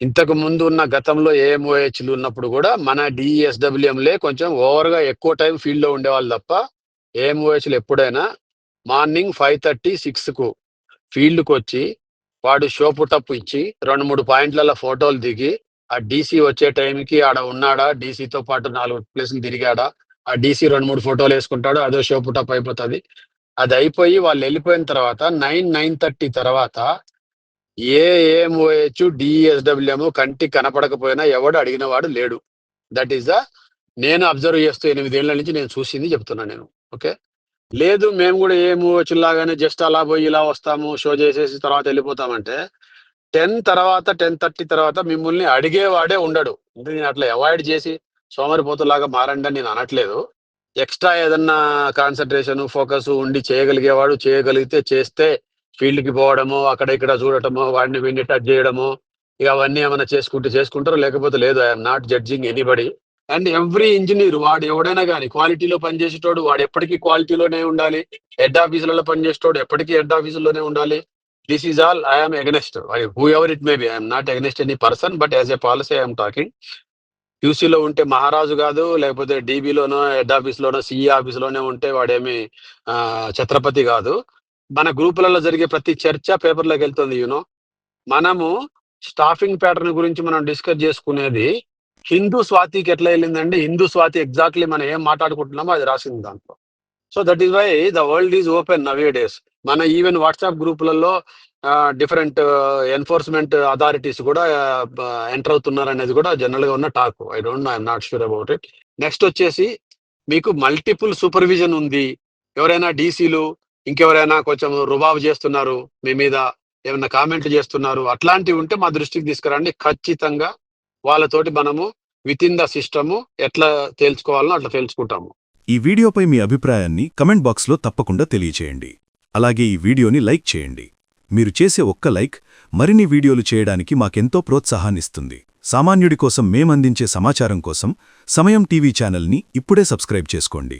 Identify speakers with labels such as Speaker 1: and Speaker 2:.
Speaker 1: ఇంతకు ముందు ఉన్న గతంలో ఏఎంఓహెచ్‌లు ఉన్నప్పుడు గూడా మన డీఎస్‌డబ్ల్యూఎంలే కొంచెం ఓవర్‌గా ఎక్కువ టైం ఫీల్డ్‌లో ఉండేవాళ్ళు తప్ప, ఏఎంఓహెచ్‌లు ఎప్పుడైనా మార్నింగ్ 5:30, 6కు ఫీల్డ్‌కొచ్చి, వాడు షో పుటప్ ఇచ్చి 2, 3 పాయింట్‌లలో ఫోటోలు దిగి, ఆ డీసీ వచ్చే టైంకి ఆడ ఉన్నాడా, డీసీతో పాటు 4 ప్లేసులు తిరిగాడా, ఆ డీసీ 2, 3 ఫోటోలేసుకుంటాడు. అదో షో పుటప్ అయిపోతది. అదయిపోయి వాళ్ళెళ్ళిపోయిన తర్వాత 9:30 తర్వాత ఏ ఏఎంఓహెచ్, డీఎస్‌డబ్ల్యూఎం కంటికి కనపడకపోయినా ఎవడు అడిగినవాడు లేడు. దట్ ఈస్ ద నేను అబ్జర్వ్ చేస్తూ 8 ఏళ్ల నుంచి నేను చూసింది చెప్తున్నా నేను. ఓకే. లేదు మేము గూడా ఏఎంఓహెచ్‌లాగానే జస్ట్ అలా పోయి ఇలా వస్తాము, షో చేసేసి తర్వాత ఎళ్ళిపోతామంటే 10 తర్వాత 10:30 తర్వాత మిమ్మల్ని అడిగేవాడే ఉండడు. అంటే నేను అట్లా అవాయిడ్ చేసి సోమరిపోతులాగా మారండి అని నేను అనట్లేదు. ఎక్స్‌ట్రా ఏదన్నా కాన్సంట్రేషన్, ఫోకస్ ఉండి చేయగలిగేవాడు చేయగలిగితే చేస్తే ఫీల్డ్‌కి పోవడమో, అక్కడ ఇక్కడ చూడటమో, వాడిని వీడిని టచ్ చేయడమో, ఇక అవన్నీ ఏమన్నా చేసుకుంటే చేసుకుంటారు. లేకపోతే లేదు. I am not judging anybody. And every engineer వాడు ఎవడైనా గాని క్వాలిటీలో పనిచేసేటోడు వాడు ఎప్పటికీ క్వాలిటీలోనే ఉండాలి. హెడ్ ఆఫీసులలో పనిచేసేటోడు ఎప్పటికీ హెడ్ ఆఫీసుల్లోనే ఉండాలి. This is all I am against. Whoever it may be. I am not against any person. But as a policy I am talking. క్యూసీలో ఉంటే మహారాజు గాదు. లేకపోతే డీబీలోనో, హెడ్ ఆఫీస్‌లోనో, సీఈ ఆఫీస్‌లోనే ఉంటే వాడేమి ఛత్రపతి గాదు. మన గ్రూపులలో జరిగే ప్రతి చర్చ పేపర్‌లోకెళ్తుంది యూ నో. మనము స్టాఫింగ్ ప్యాటర్న్ గురించి మనం డిస్కస్ జేసుకునేది హిందూ స్వాతికి ఎట్లా ఎళ్ళిందండి, హిందూ స్వాతి ఎగ్జాక్ట్‌లీ మనం ఏం మాట్లాడుకుంటున్నామో అది రాసింది దాంట్లో. So that is why the world is open now a days. మన ఈవెన్ వాట్సాప్ గ్రూపులలో డిఫరెంట్ ఎన్ఫోర్స్‌మెంట్ అథారిటీస్ గూడా ఎంటర్ అవుతున్నారనేది గూడా జనరల్‌గా ఉన్న talk. I don't know. I am not sure about it. Next వచ్చేసి మీకు మల్టిపుల్ సూపర్విజన్ ఉంది. ఎవరైనా డీసీలు ఇంకెవరైనా కొంచెం రుబాబు చేస్తున్నారు మీ మీద, ఏమన్నా కామెంట్లు చేస్తున్నారు. అట్లాంటివి ఉంటే మా దృష్టికి తీసుకురండి. ఖచ్చితంగా వాళ్ళతోటి మనము వితిన్ ద సిస్టమ్ ఎట్లా తేల్చుకోవాలనో అట్లా తేల్చుకుంటాము.
Speaker 2: ఈ వీడియోపై మీ అభిప్రాయాన్ని కమెంట్ బాక్స్లో తప్పకుండా తెలియచేయండి. అలాగే ఈ వీడియోని లైక్ చేయండి. మీరు చేసే ఒక్క లైక్ మరిన్ని వీడియోలు చేయడానికి మాకెంతో ప్రోత్సాహాన్నిస్తుంది. సామాన్యుడి కోసం మేమందించే సమాచారం కోసం సమయం టీవీ ఛానల్ని ఇప్పుడే సబ్స్క్రైబ్ చేసుకోండి.